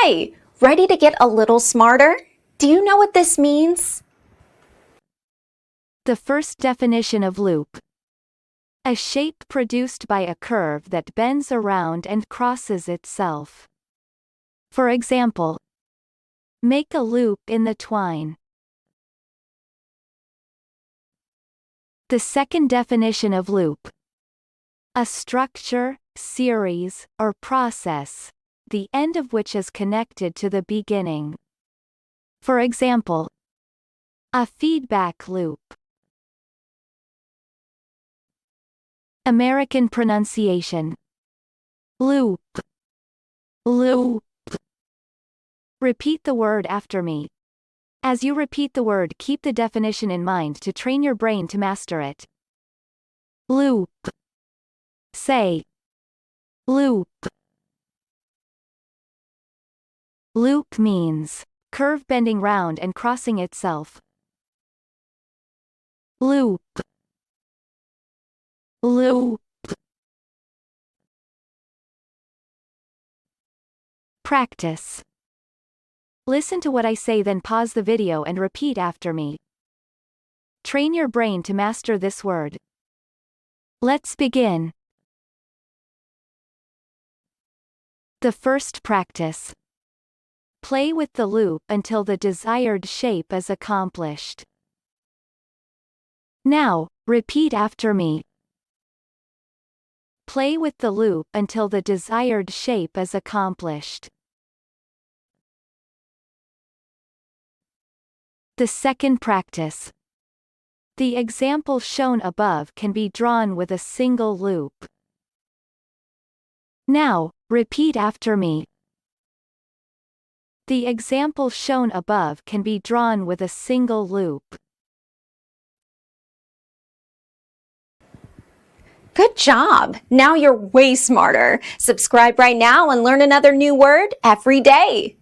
Hi, ready to get a little smarter? Do you know what this means? The first definition of loop. A shape produced by a curve that bends around and crosses itself. For example, make a loop in the twine. The second definition of loop. A structure, series, or process, the end of which is connected to the beginning. For example, a feedback loop. American pronunciation. Loop. Loop. Repeat the word after me. As you repeat the word, keep the definition in mind to train your brain to master it. Loop. Say. Loop. Loop means curve bending round and crossing itself. Loop. Loop. Practice. Listen to what I say, then pause the video and repeat after me. Train your brain to master this word. Let's begin. The first practice. Play with the loop until the desired shape is accomplished. Now, repeat after me. Play with the loop until the desired shape is accomplished. The second practice. The example shown above can be drawn with a single loop. Now, repeat after me. The example shown above can be drawn with a single loop. Good job! Now you're way smarter. Subscribe right now and learn another new word every day.